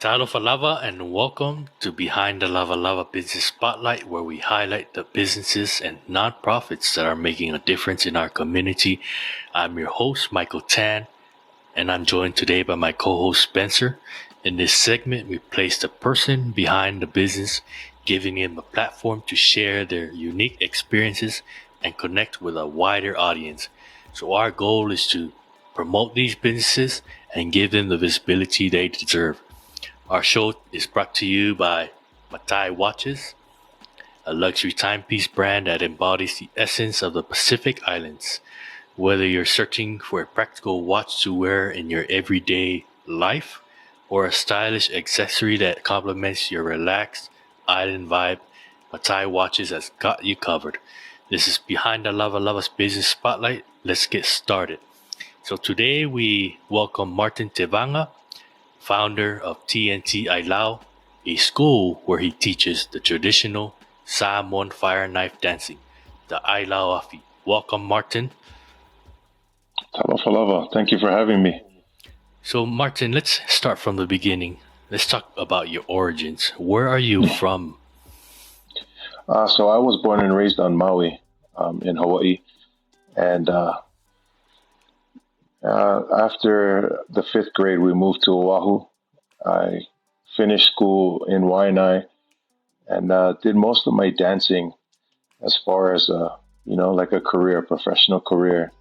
Lavalava and welcome to Behind the Lavalava Business Spotlight, where we highlight the businesses and nonprofits that are making a difference in our community. I'm your host, Michael Tan, and I'm joined today by my co-host, Spencer. In this segment, we place the person behind the business, giving him a platform to share their unique experiences and connect with a wider audience. So our goal is to promote these businesses and give them the visibility they deserve. Our show is brought to you by Matai Watches, a luxury timepiece brand that embodies the essence of the Pacific Islands. Whether you're searching for a practical watch to wear in your everyday life or a stylish accessory that complements your relaxed island vibe, Matai Watches has got you covered. This is Behind the Lavalava's Business Spotlight. Let's get started. So today we welcome Martin Tevaga, founder of TnT Ailao, a school where he teaches the traditional Samoan fire knife dancing, the Ailao Afi. Welcome, Martin. Lavalava, thank you for having me. So, Martin, let's start from the beginning. Let's talk about your origins. Where are you from? So I was born and raised on Maui, in Hawaii, and after the fifth grade, we moved to Oahu. I finished school in Waianae and did most of my dancing as far as, like a career, professional career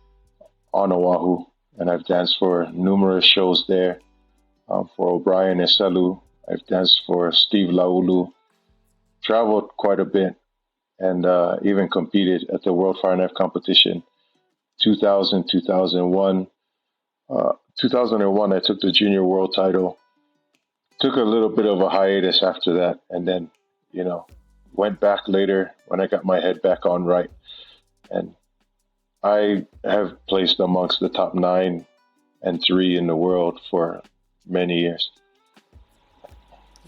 on Oahu. And I've danced for numerous shows there. For O'Brien Eselu, I've danced for Steve Laulu, traveled quite a bit, and even competed at the World Fire Knife Competition 2000, 2001. 2001, I took the junior world title. Took a little bit of a hiatus after that, and then, went back later when I got my head back on right. And I have placed amongst the top 9 and 3 in the world for many years.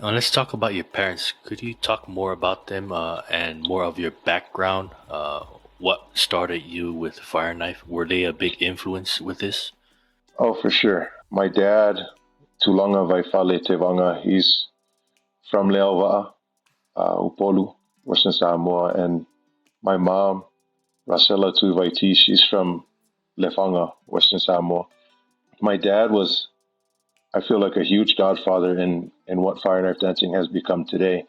Now, let's talk about your parents. Could you talk more about them and more of your background? What started you with fire knife? Were they a big influence with this? Oh, for sure. My dad, Tulanga Vaifale Tevaga, he's from Lavalava, Upolu, Western Samoa, and my mom, Rasela Tuivaiti, she's from Lefanga, Western Samoa. My dad was, I feel like, a huge godfather in what fire knife dancing has become today.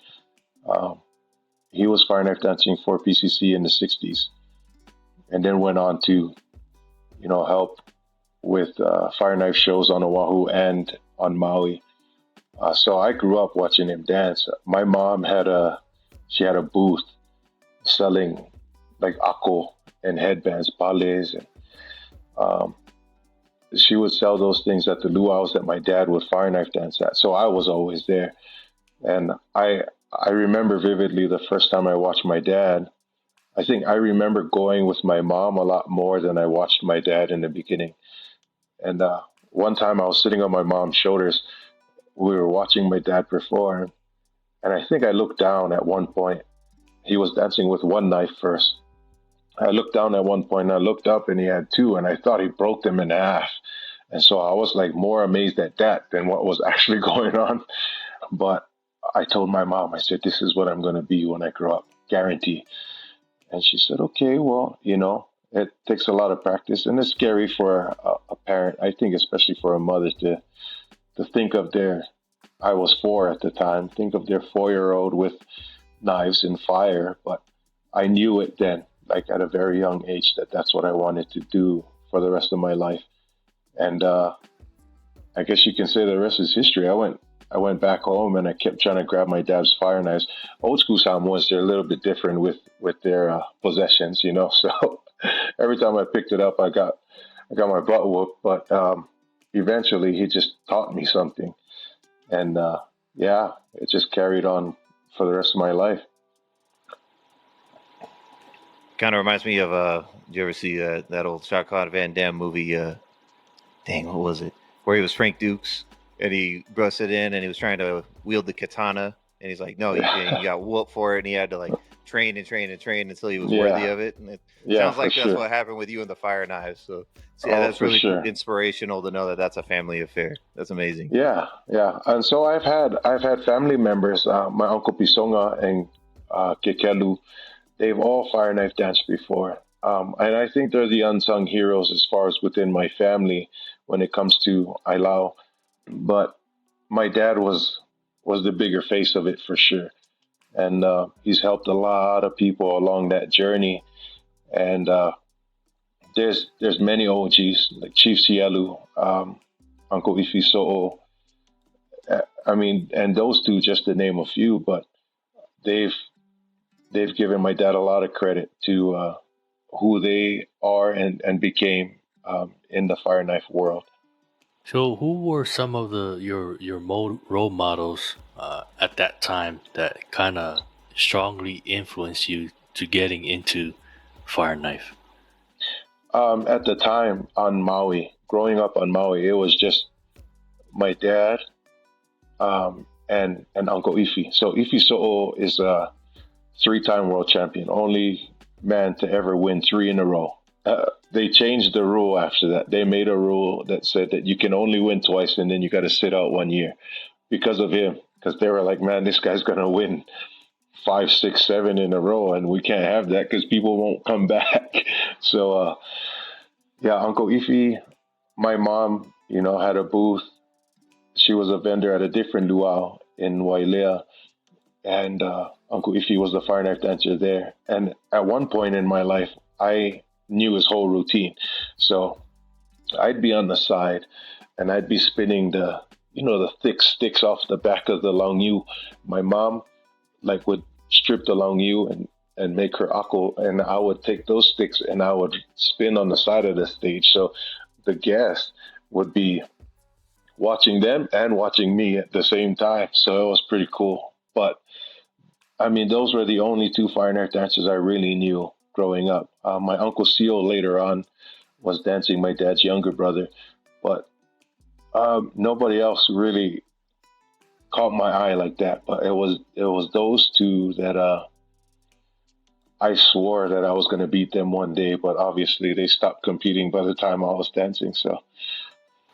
He was fire knife dancing for PCC in the 60s and then went on to, help with fire knife shows on Oahu and on Maui. So I grew up watching him dance. My mom had a booth selling like ako and headbands, pales, and she would sell those things at the luau's that my dad would fire knife dance at. So I was always there. And I remember vividly the first time I watched my dad. I think I remember going with my mom a lot more than I watched my dad in the beginning. And one time I was sitting on my mom's shoulders. We were watching my dad perform. And I think I looked down at one point. He was dancing with one knife first. I looked down at one point and I looked up and he had 2 and I thought he broke them in half. And so I was like more amazed at that than what was actually going on. But I told my mom, I said, this is what I'm going to be when I grow up, guarantee. And she said, okay, well, it takes a lot of practice and it's scary for a parent. I think especially for a mother to think of I was 4 at the time, think of their 4-year-old with knives and fire. But I knew it then, like at a very young age, that's what I wanted to do for the rest of my life. And I guess you can say the rest is history. I went back home and I kept trying to grab my dad's fire knives. Old school Samoans, they're a little bit different with their possessions, So every time I picked it up, I got my butt whooped. But eventually, he just taught me something, and it just carried on for the rest of my life. Kind of reminds me of did you ever see that old Jean-Claude Van Damme movie? What was it? Where he was Frank Dukes and he busted in and he was trying to wield the katana and he's like, no, you got whooped for it, and he had to like train and train and train until he was worthy Yeah, of it. And it yeah, sounds for like that's sure. what happened with you and the fire knives. So yeah, Oh, that's for really sure. inspirational to know that that's a family affair. That's amazing. Yeah, yeah. And so I've had family members, my uncle Pisonga and Kekelu. They've all fire knife danced before, and I think they're the unsung heroes as far as within my family when it comes to Ailao. But my dad was the bigger face of it for sure, and he's helped a lot of people along that journey. And there's many OGs like Chief Cielu, Uncle Ifi So'o. I mean, and those two, just to name a few, but they've they've given my dad a lot of credit to who they are and became in the fire knife world. So, who were some of your role models at that time that kind of strongly influenced you to getting into fire knife? At the time on Maui, growing up on Maui, it was just my dad and Uncle Ifi. So Ifi So'o is a three-time world champion, only man to ever win three in a row. They changed the rule after that. They made a rule that said that you can only win twice and then you got to sit out 1 year because of him. Because they were like, man, this guy's going to win five, six, seven in a row, and we can't have that because people won't come back. So, yeah, Uncle Ifi, my mom, had a booth. She was a vendor at a different luau in Wailea, and Uncle Ifi was the fire knife dancer there. And at one point in my life, I knew his whole routine. So I'd be on the side and I'd be spinning the thick sticks off the back of the long yu. My mom like would strip the long yu and make her ako, and I would take those sticks and I would spin on the side of the stage. So the guest would be watching them and watching me at the same time. So it was pretty cool. But I mean, those were the only two fire knife dancers I really knew growing up. My uncle Seal later on was dancing my dad's younger brother, but nobody else really caught my eye like that. But it was those two that I swore that I was going to beat them one day. But obviously, they stopped competing by the time I was dancing. So,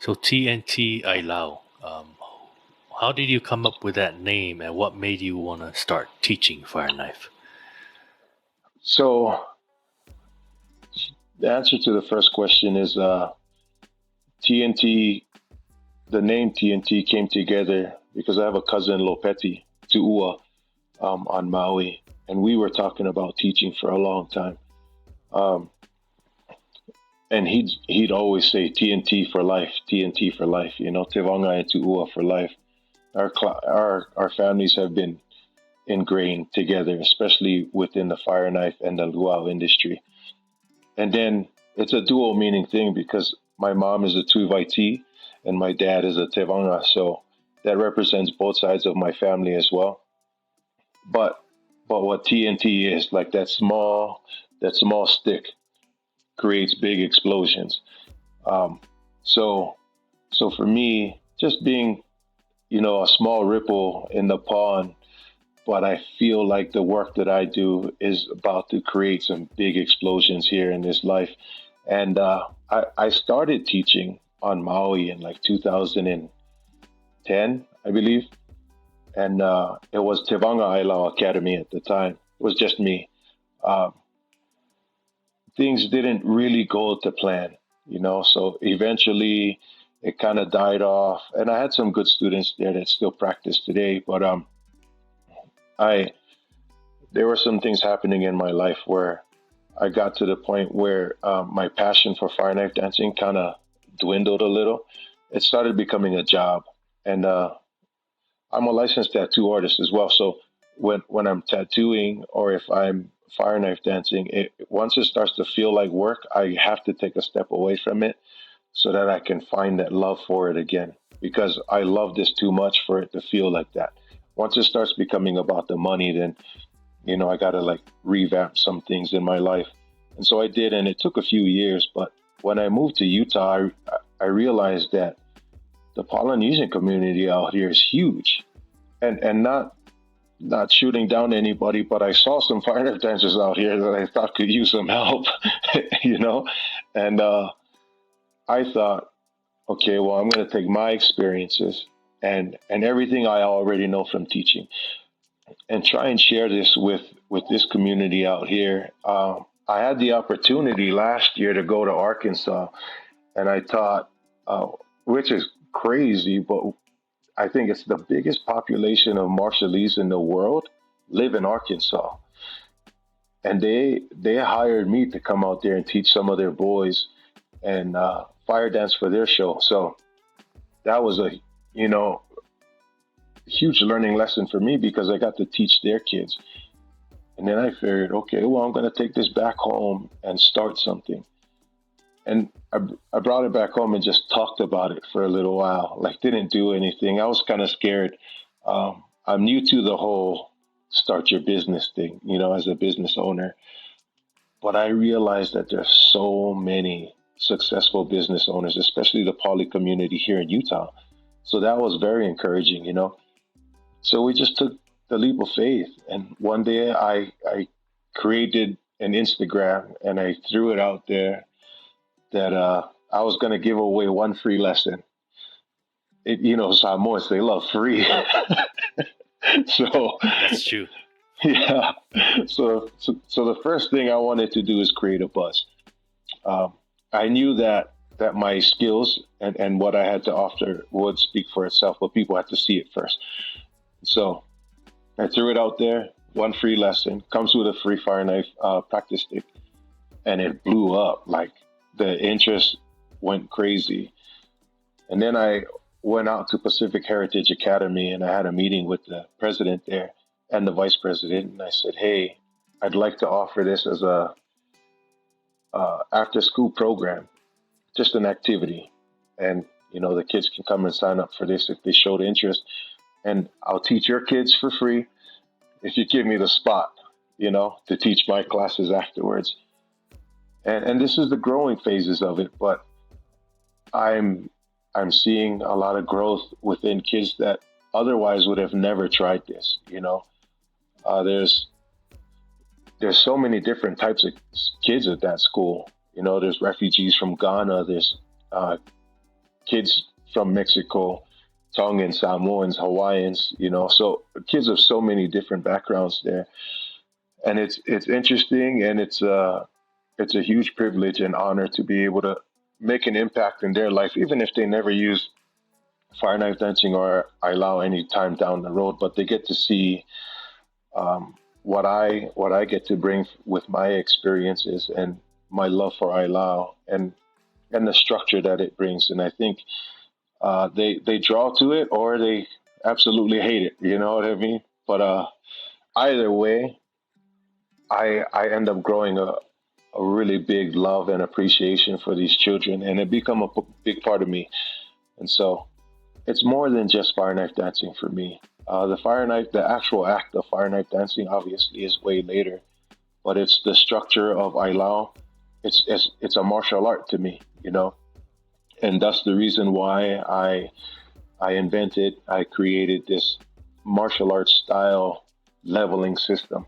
TnT Ailao. How did you come up with that name, and what made you want to start teaching fire knife? So the answer to the first question is TnT. The name TnT came together because I have a cousin Lopeti Tuua on Maui, and we were talking about teaching for a long time. Um, and he'd always say TnT for life, TnT for life. Tevaga and Tuua for life. Our families have been ingrained together, especially within the fire knife and the luau industry. And then it's a dual meaning thing because my mom is a Tuvaiti and my dad is a Tevaga, so that represents both sides of my family as well. But what TnT is, like that small stick creates big explosions. Um, so so for me, just being a small ripple in the pond, but I feel like the work that I do is about to create some big explosions here in this life. And I started teaching on Maui in like 2010, I believe. And it was Tevaga Ailao Academy at the time. It was just me. Um, Things didn't really go to plan. So eventually it kind of died off. And I had some good students there that still practice today. But I there were some things happening in my life where I got to the point where my passion for fire knife dancing kind of dwindled a little. It started becoming a job, and I'm a licensed tattoo artist as well. So when I'm tattooing or if I'm fire knife dancing, once it starts to feel like work, I have to take a step away from it so that I can find that love for it again. Because I love this too much for it to feel like that. Once it starts becoming about the money, then I got to like revamp some things in my life. And so I did, and it took a few years. But when I moved to Utah, I realized that the Polynesian community out here is huge, and not not shooting down anybody, but I saw some fire knife dancers out here that I thought could use some help, you know? And I thought, okay, well, I'm going to take my experiences and everything I already know from teaching and try and share this with this community out here. I had the opportunity last year to go to Arkansas, and I taught, which is crazy, but I think it's the biggest population of Marshallese in the world live in Arkansas, and they hired me to come out there and teach some of their boys and fire dance for their show. So that was a you know huge learning lesson for me because I got to teach their kids. And then I figured, okay, well, I'm going to take this back home and start something. And I brought it back home and just talked about it for a little while, like didn't do anything. I was kind of scared. I'm new to the whole start your business thing, as a business owner. But I realized that there's so many successful business owners, especially the poly community here in Utah. So that was very encouraging. So we just took the leap of faith. And one day I created an Instagram and I threw it out there that I was going to give away one free lesson. Samoans, they love free. So That's true. yeah. So the first thing I wanted to do is create a buzz. Um, I knew that my skills and what I had to offer would speak for itself, but people had to see it first. So I threw it out there. One free lesson comes with a free fire knife practice stick, and it blew up. Like the interest went crazy. And then I went out to Pacific Heritage Academy, and I had a meeting with the president there and the vice president, and I said, "Hey, I'd like to offer this as a after school program, just an activity, and the kids can come and sign up for this if they showed interest, and I'll teach your kids for free if you give me the spot, to teach my classes afterwards." And this is the growing phases of it, but I'm I'm seeing a lot of growth within kids that otherwise would have never tried this. There's so many different types of kids at that school. There's refugees from Ghana. There's kids from Mexico, Tongan, Samoans, Hawaiians. So kids of so many different backgrounds there, and it's interesting, and it's a huge privilege and honor to be able to make an impact in their life, even if they never use fire knife dancing or Ailao any time down the road. But they get to see what I get to bring with my experiences and my love for Ailao and the structure that it brings. And I think they draw to it or they absolutely hate it. You know what I mean? But either way, I end up growing a really big love and appreciation for these children, and it become a big part of me. And so it's more than just fire knife dancing for me. The actual act of fire knife dancing, obviously, is way later, but it's the structure of Ailao. It's a martial art to me, and that's the reason why I created this martial arts style leveling system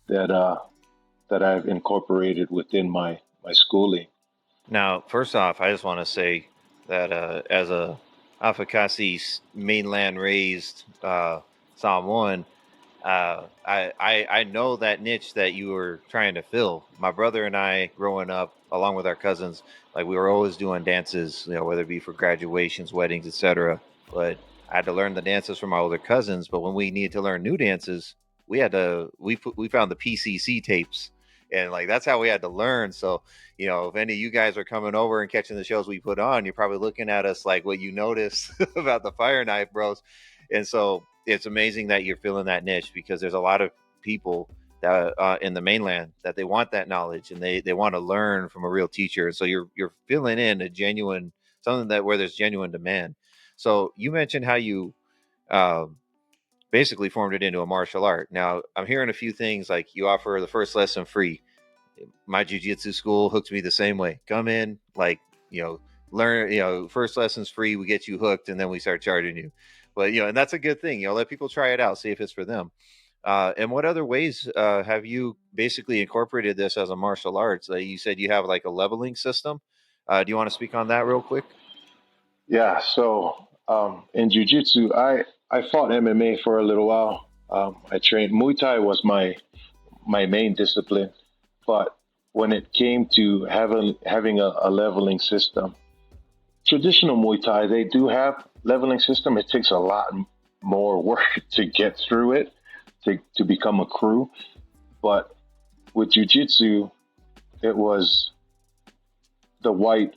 that that I've incorporated within my schooling. Now, first off, I just want to say that as a Afakasi mainland raised Samoan, I know that niche that you were trying to fill. My brother and I, growing up, along with our cousins, like we were always doing dances, whether it be for graduations, weddings, etc. But I had to learn the dances from my older cousins. But when we needed to learn new dances, we found the PCC tapes, and like that's how we had to learn. So if any of you guys are coming over and catching the shows we put on, you're probably looking at us like what you noticed about the fire knife bros. And so it's amazing that you're filling that niche because there's a lot of people that in the mainland that they want that knowledge and they want to learn from a real teacher. So you're filling in a genuine something that where there's genuine demand. So you mentioned how you basically formed it into a martial art. Now I'm hearing a few things like you offer the first lesson free. My jiu-jitsu school hooked me the same way. Come in, like, learn, first lesson's free. We get you hooked and then we start charging you. But, and that's a good thing. Let people try it out, see if it's for them. And what other ways have you basically incorporated this as a martial arts? You said you have like a leveling system. Do you want to speak on that real quick? Yeah. So in jujitsu, I fought MMA for a little while. I trained Muay Thai was my main discipline, but when it came to having a leveling system, traditional Muay Thai they do have leveling system. It takes a lot more work to get through it to become a crew, but with jujitsu, it was the white,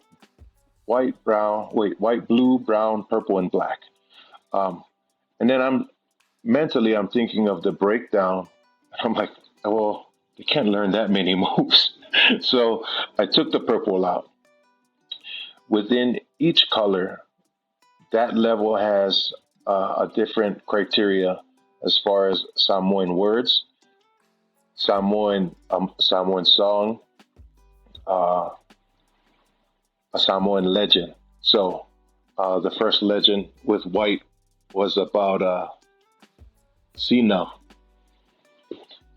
blue, brown, purple, and black. Um, and then I'm thinking of the breakdown. I'm like, well, you can't learn that many moves. So I took the purple out. Within each color, that level has a different criteria as far as Samoan words, Samoan song, uh, a Samoan legend. So the first legend with white was about Sina.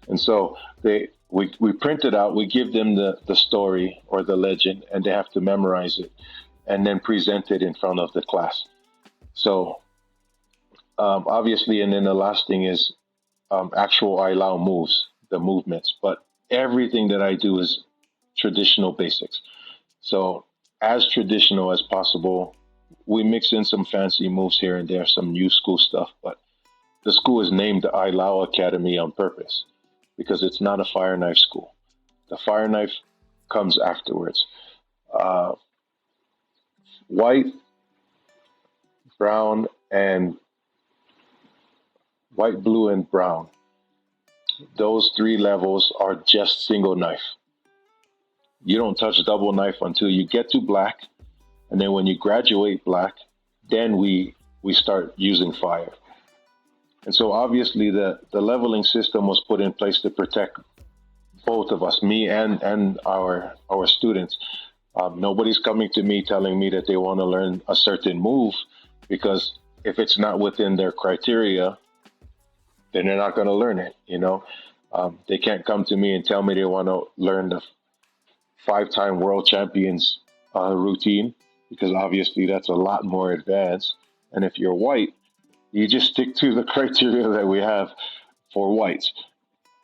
And so we print it out, we give them the story or the legend, and they have to memorize it and then present it in front of the class. So obviously, and then the last thing is actual Ailao moves, the movements. But everything that I do is traditional basics. So as traditional as possible. We mix in some fancy moves here and there, some new school stuff, but the school is named the Ailao Academy on purpose because it's not a fire knife school. The fire knife comes afterwards. Uh, white, brown, and white, blue, and brown. Those three levels are just single knife. You don't touch double knife until you get to black, and then when you graduate black, then we start using fire. And so obviously the leveling system was put in place to protect both of us, me and our students. Nobody's coming to me telling me that they want to learn a certain move because if it's not within their criteria, then they're not going to learn it. They can't come to me and tell me they want to learn the 5-time world champions routine because obviously that's a lot more advanced. And if you're white, you just stick to the criteria that we have for whites,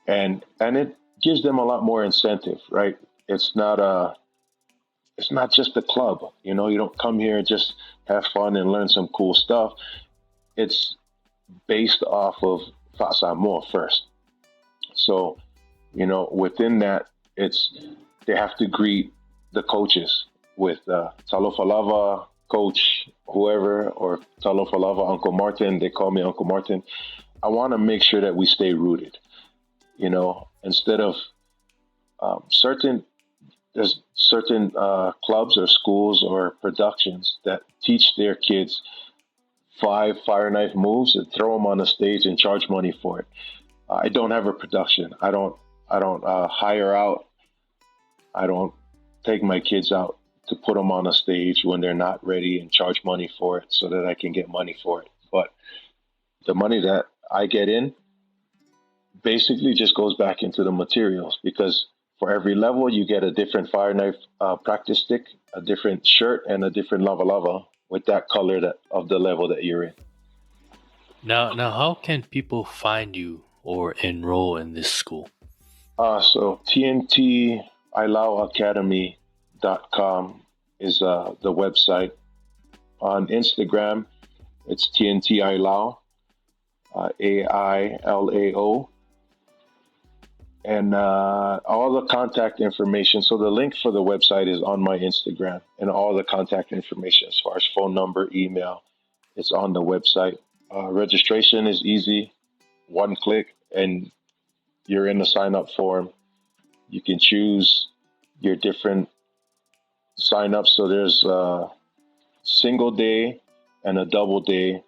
and it gives them a lot more incentive, right? It's not just a club. You don't come here and just have fun and learn some cool stuff. It's based off of Samoa first. So, within that, they have to greet the coaches with Lavalava, coach, whoever, or Lavalava, Uncle Martin. They call me Uncle Martin. I want to make sure that we stay rooted. Instead of there's certain clubs or schools or productions that teach their kids 5 fire knife moves and throw them on the stage and charge money for it. I don't have a production. I don't hire out. I don't take my kids out to put them on a stage when they're not ready and charge money for it so that I can get money for it. But the money that I get in basically just goes back into the materials because for every level you get a different fire knife practice stick, a different shirt, and a different Lavalava with that color of the level that you're in. Now, how can people find you or enroll in this school? So TnT Ailao Academy.com is the website. On Instagram, it's TnT Ailao, AILAO, and all the contact information. So the link for the website is on my Instagram, and all the contact information as far as phone number, email, it's on the website. Registration is easy, one click, and you're in the sign-up form. You can choose your different sign-ups. So there's a single day and a double day.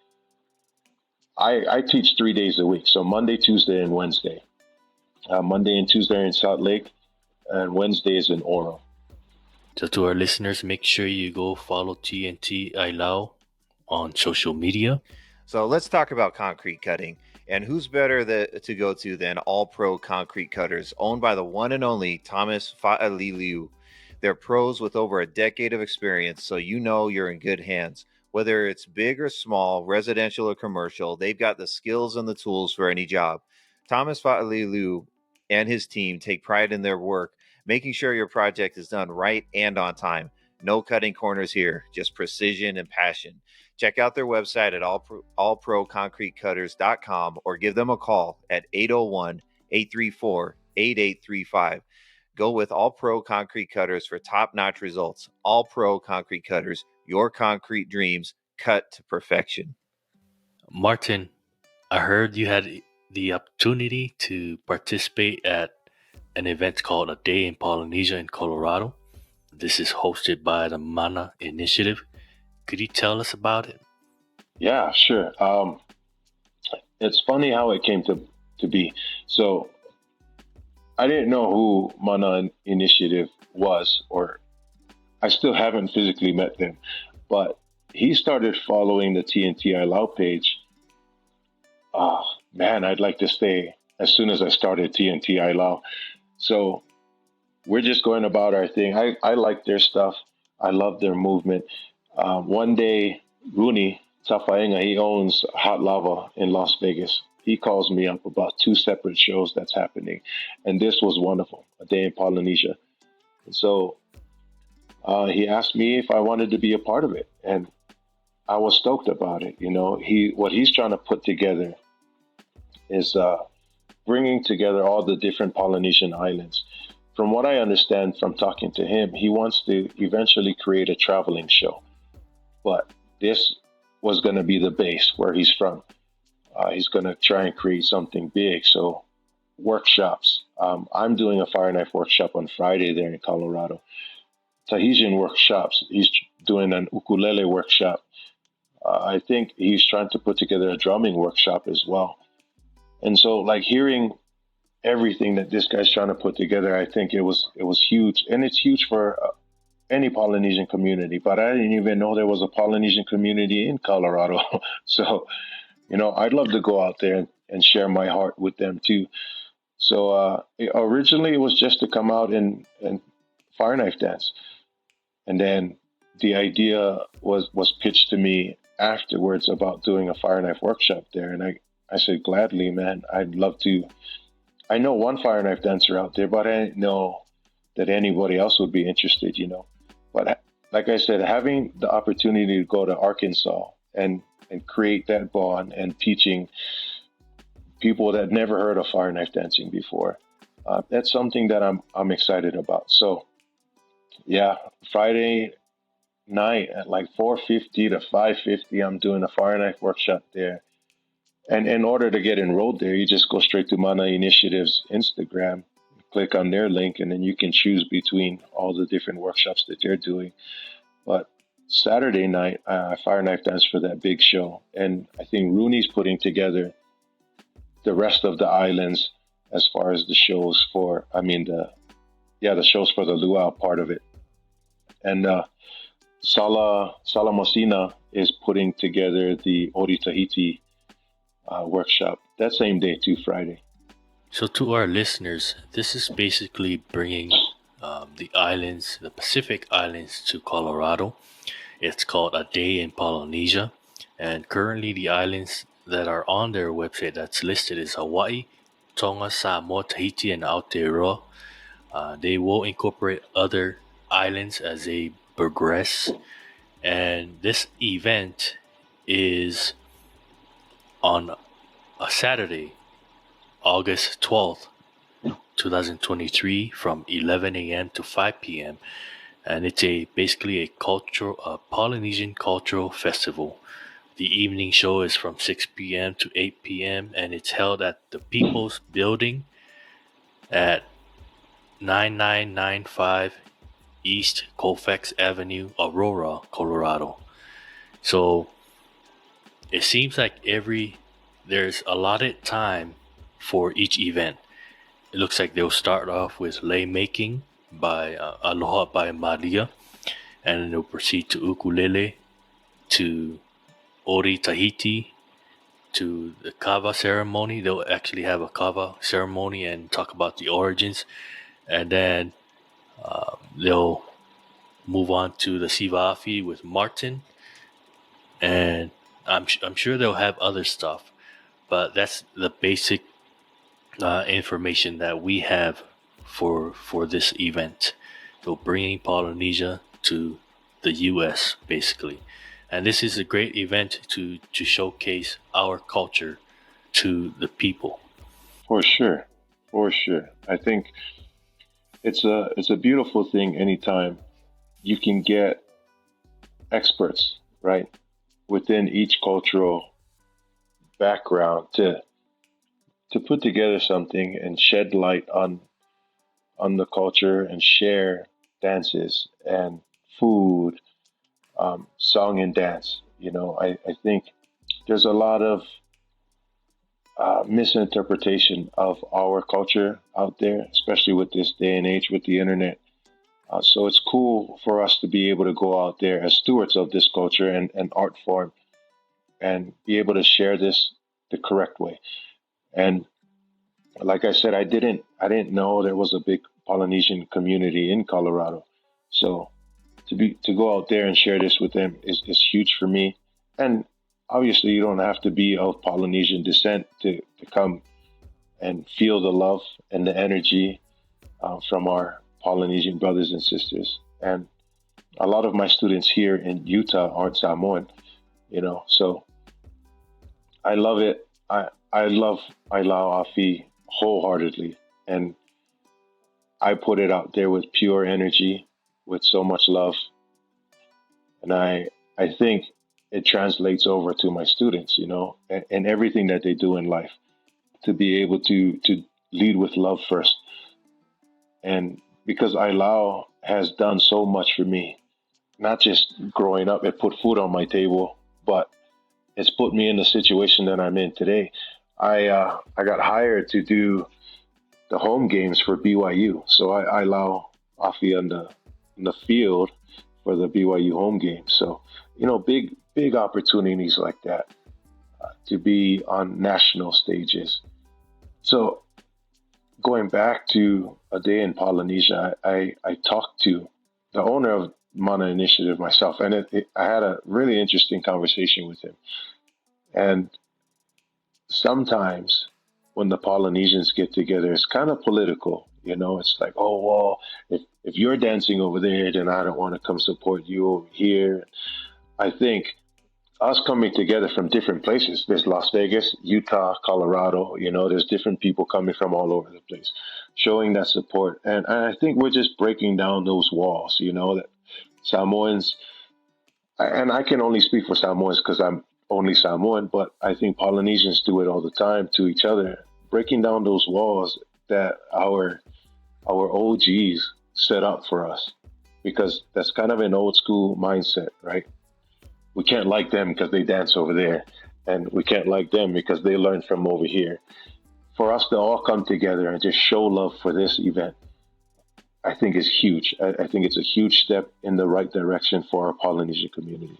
I teach 3 days a week, so Monday, Tuesday, and Wednesday. Monday and Tuesday in Salt Lake, and Wednesday is in Oro. So to our listeners, make sure you go follow TnT Ailao on social media. So let's talk about concrete cutting. And who's better to go to than All Pro Concrete Cutters, owned by the one and only Thomas Fa'aliliu. They're pros with over a decade of experience, so you know you're in good hands. Whether it's big or small, residential or commercial, they've got the skills and the tools for any job. Thomas Fa'aliliu and his team take pride in their work, making sure your project is done right and on time. No cutting corners here, just precision and passion. Check out their website at allproconcretecutters.com or give them a call at 801-834-8835. Go with All Pro Concrete Cutters for top-notch results. All Pro Concrete Cutters, your concrete dreams cut to perfection. Martin, I heard you had the opportunity to participate at an event called A Day in Polynesia in Colorado. This is hosted by the Mana Initiative. Could you tell us about it? Yeah, sure. It's funny how it came to be. So I didn't know who Mana Initiative was, or I still haven't physically met them, but he started following the TnT Ailao page. Man, I'd like to stay as soon as I started TnT Ailao. So we're just going about our thing. I like their stuff. I love their movement. One day, Rooney Tafaenga, he owns Hot Lava in Las Vegas. He calls me up about 2 separate shows that's happening. And this was wonderful, A Day in Polynesia. And so he asked me if I wanted to be a part of it. And I was stoked about it. You know, what he's trying to put together is bringing together all the different Polynesian islands. From what I understand from talking to him, he wants to eventually create a traveling show. But this was going to be the base where he's from. He's going to try and create something big. So workshops. I'm doing a fire knife workshop on Friday there in Colorado. Tahitian workshops. He's doing an ukulele workshop. I think he's trying to put together a drumming workshop as well. And so, like, hearing everything that this guy's trying to put together, I think it was huge. And it's huge for any Polynesian community. But I didn't even know there was a Polynesian community in Colorado. So, you know, I'd love to go out there and share my heart with them too. So originally it was just to come out and fire knife dance. And then the idea was pitched to me afterwards about doing a fire knife workshop there. And I said, gladly, man, I'd love to. I know one fire knife dancer out there, but I didn't know that anybody else would be interested, you know. But like I said, having the opportunity to go to Arkansas and create that bond and teaching people that never heard of fire knife dancing before, that's something that I'm excited about. So, yeah, Friday night at like 4:50 to 5:50, I'm doing a fire knife workshop there. And in order to get enrolled there, you just go straight to Mana Initiative's Instagram, click on their link, and then you can choose between all the different workshops that they're doing. But Saturday night, I fire knife dance for that big show. And I think Rooney's putting together the rest of the islands as far as the shows for, the shows for the luau part of it. And Sala Mosina is putting together the Ori Tahiti workshop that same day too, Friday. So to our listeners, this is basically bringing the islands, the Pacific Islands, to Colorado. It's called A Day in Polynesia, and currently the islands that are on their website that's listed is Hawaii, Tonga, Samoa, Tahiti, and Aotearoa. They will incorporate other islands as they progress, and this event is on a Saturday, August 12th, 2023, from 11 a.m. to 5 p.m. And it's basically a Polynesian cultural festival. The evening show is from 6 p.m. to 8 p.m. and it's held at the People's Building at 9995 East Colfax Avenue, Aurora, Colorado. So it seems like there's allotted time for each event. It looks like they'll start off with lei making by Aloha by Maria, and then they'll proceed to ukulele, to Ori Tahiti, to the kava ceremony. They'll actually have a kava ceremony and talk about the origins, and then they'll move on to the Siva with Martin, and I'm sure they'll have other stuff, but that's the basic information that we have for this event. So bringing Polynesia to the U.S. basically, and this is a great event to showcase our culture to the people. For sure, for sure. I think it's a beautiful thing anytime you can get experts, right, within each cultural background to put together something and shed light on the culture and share dances and food, song and dance. I think there's a lot of misinterpretation of our culture out there, especially with this day and age with the internet. So it's cool for us to be able to go out there as stewards of this culture and art form and be able to share this the correct way. And like I said, I didn't know there was a big Polynesian community in Colorado. So to go out there and share this with them is huge for me. And obviously, you don't have to be of Polynesian descent to come and feel the love and the energy from our Polynesian brothers and sisters. And a lot of my students here in Utah aren't Samoan, so I love it. I love Ailao Afi wholeheartedly. And I put it out there with pure energy, with so much love. And I think it translates over to my students, and everything that they do in life, to be able to lead with love first. And because Ailao has done so much for me, not just growing up, it put food on my table, but it's put me in the situation that I'm in today. I got hired to do the home games for BYU, so I allow Afi in the field for the BYU home games. So big opportunities like that to be on national stages. So going back to a day in Polynesia, I talked to the owner of Mana Initiative myself, and I had a really interesting conversation with him. And sometimes when the Polynesians get together, it's kind of political. It's like, oh, well, if you're dancing over there, then I don't want to come support you over here. I think us coming together from different places, there's Las Vegas, Utah, Colorado, there's different people coming from all over the place, showing that support. And I think we're just breaking down those walls, that Samoans, and I can only speak for Samoans because I'm only Samoan, but I think Polynesians do it all the time to each other, breaking down those walls that our OGs set up for us, because that's kind of an old school mindset, right? We can't like them because they dance over there, and we can't like them because they learn from over here. For us to all come together and just show love for this event, I think is huge. I think it's a huge step in the right direction for our Polynesian community.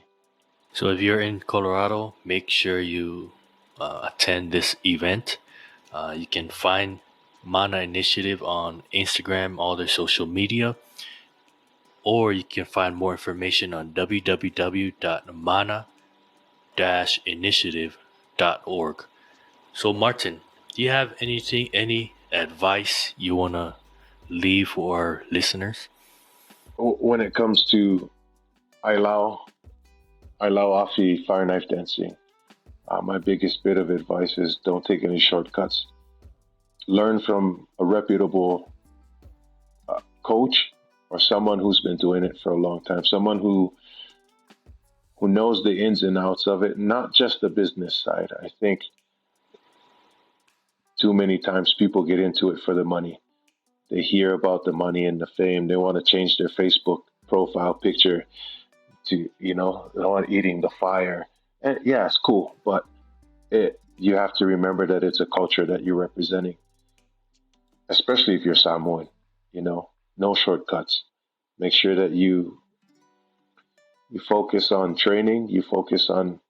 So if you're in Colorado, make sure you attend this event. You can find Mana Initiative on Instagram, all their social media, or you can find more information on www.mana-initiative.org. So Martin, do you have any advice you want to leave for our listeners? When it comes to Ailao Afi fire knife dancing, my biggest bit of advice is don't take any shortcuts. Learn from a reputable coach or someone who's been doing it for a long time, someone who knows the ins and outs of it, not just the business side. I think too many times people get into it for the money. They hear about the money and the fame. They want to change their Facebook profile picture to, they want eating the fire. And yeah, it's cool, but you have to remember that it's a culture that you're representing, especially if you're Samoan. No shortcuts. Make sure that you focus on training. You focus on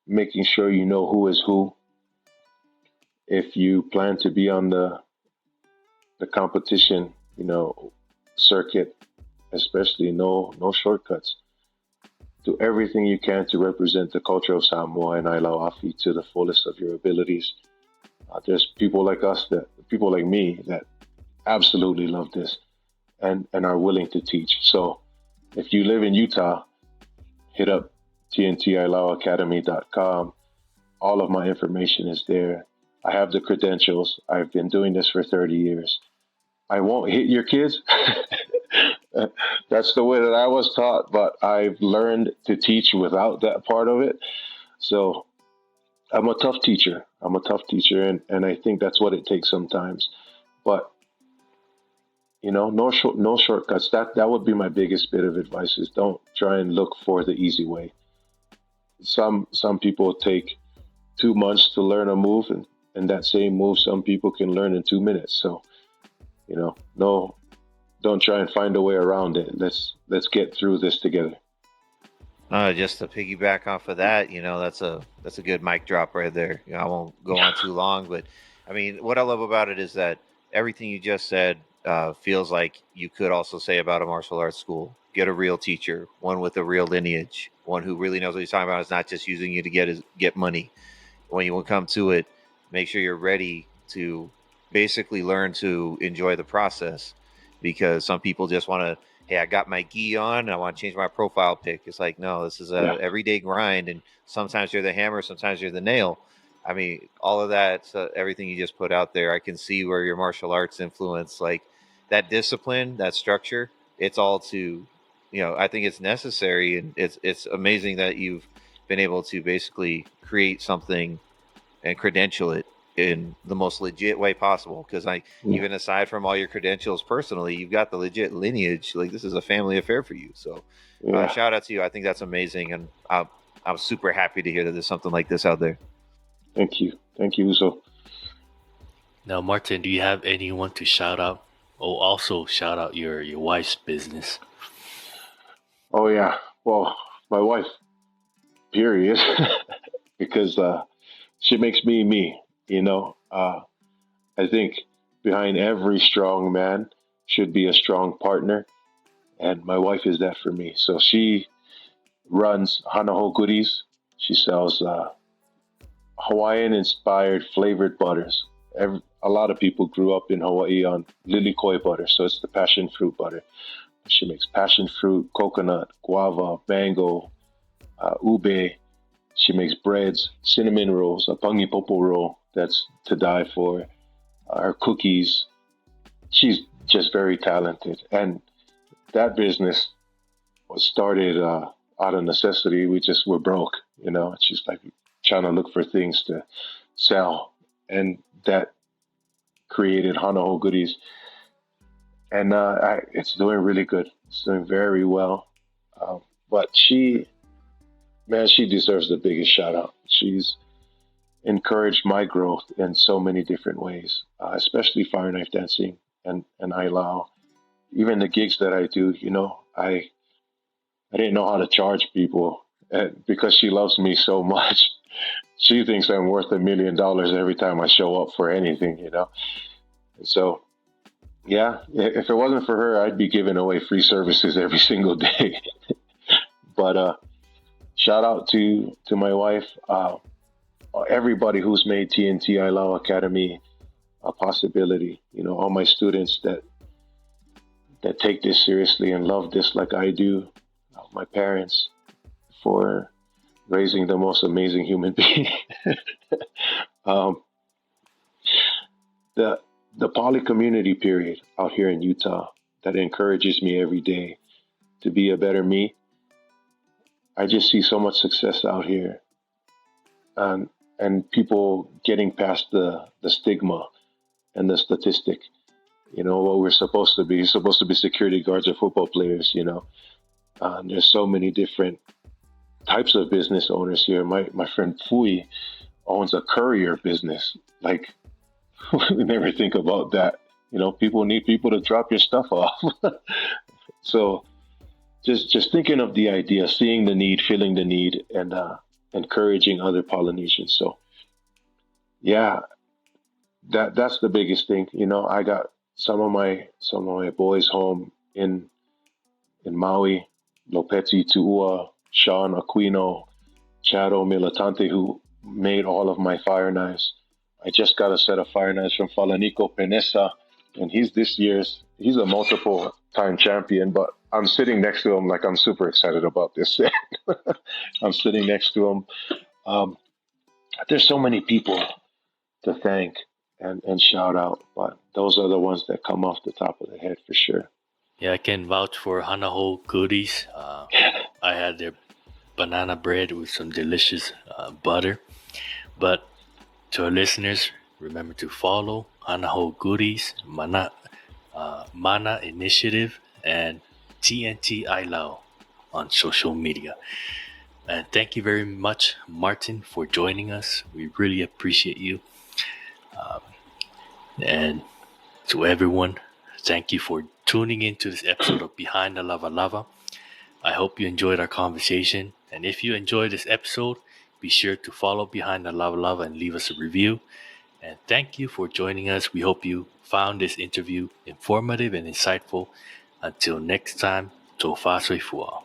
making sure you know who is who. If you plan to be on the competition, circuit, especially no shortcuts. Do everything you can to represent the culture of Samoa and Ailao Afi to the fullest of your abilities. There's people like me that absolutely love this and are willing to teach. So if you live in Utah, hit up TnTAilao All of my information is there. I have the credentials. I've been doing this for 30 years. I won't hit your kids. That's the way that I was taught, but I've learned to teach without that part of it. So I'm a tough teacher. And I think that's what it takes sometimes. But no shortcuts. That would be my biggest bit of advice: is don't try and look for the easy way. Some people take 2 months to learn a move, and that same move some people can learn in 2 minutes. So no, don't try and find a way around it. Let's get through this together. Just to piggyback off of that, that's a good mic drop right there. I won't go on too long, but I mean, what I love about it is that everything you just said feels like you could also say about a martial arts school. Get a real teacher, one with a real lineage, one who really knows what he's talking about. Is not just using you to get money. When you come to it, make sure you're ready to basically learn to enjoy the process, because some people just want to, hey, I got my gi on, I want to change my profile pic. It's like, no, this is a everyday grind, and sometimes you're the hammer, sometimes you're the nail. I mean, all of that, everything you just put out there, I can see where your martial arts influence, like that discipline, that structure, it's all to, I think it's necessary, and it's amazing that you've been able to basically create something and credential it in the most legit way possible. Because even aside from all your credentials personally, you've got the legit lineage. Like, this is a family affair for you. So shout out to you. I think that's amazing, and I'm super happy to hear that there's something like this out there. Thank you, Uso. Now, Martin, do you have anyone to shout out? Oh, also shout out your wife's business. Oh yeah, well, my wife, period, because she makes me. I think behind every strong man should be a strong partner, and my wife is that for me. So she runs Hanaho Goodies. She sells Hawaiian-inspired flavored butters. A lot of people grew up in Hawaii on lilikoi butter, so it's the passion fruit butter. She makes passion fruit, coconut, guava, mango, ube. She makes breads, cinnamon rolls, a pangi popo roll that's to die for, her cookies. She's just very talented. And that business was started out of necessity. We just were broke, It's just like trying to look for things to sell. And that created Hanaho Goodies. And it's doing really good. It's doing very well. But she deserves the biggest shout out. She's encouraged my growth in so many different ways, especially fire knife dancing and Ailao. Even the gigs that I do, I didn't know how to charge people, because she loves me so much. She thinks I'm worth $1 million every time I show up for anything, And so, yeah, if it wasn't for her, I'd be giving away free services every single day. But shout out to my wife, everybody who's made TnT Ailao Academy a possibility. All my students that take this seriously and love this like I do. My parents for raising the most amazing human being. The poly community period out here in Utah that encourages me every day to be a better me. I just see so much success out here, and people getting past the stigma and the statistic. What we're supposed to be. You're supposed to be security guards or football players. There's so many different types of business owners here. My friend Fui owns a courier business. Like, we never think about that. People need people to drop your stuff off. So just thinking of the idea, seeing the need, feeling the need, and encouraging other Polynesians. So yeah, that's the biggest thing. I got some of my boys home in Maui, Lopeti, Tuua, Sean Aquino, Chado Militante, who made all of my fire knives. I just got a set of fire knives from Falanico Penesa, and he's a multiple time champion, but I'm sitting next to him like I'm super excited about this. I'm sitting next to him. Um, there's so many people to thank and shout out, but those are the ones that come off the top of the head for sure. Yeah, I can vouch for Hanaho goodies. I had their banana bread with some delicious butter. But to our listeners, remember to follow Hanaho Goodies, Mana Initiative, and TnT Ailao on social media. And thank you very much, Martin, for joining us. We really appreciate you. And to everyone, thank you for tuning into this episode of Behind the Lavalava. I hope you enjoyed our conversation. And if you enjoyed this episode, be sure to follow Behind the Lavalava and leave us a review. And thank you for joining us. We hope you found this interview informative and insightful. Until next time, Tō Whāsoi Fuā.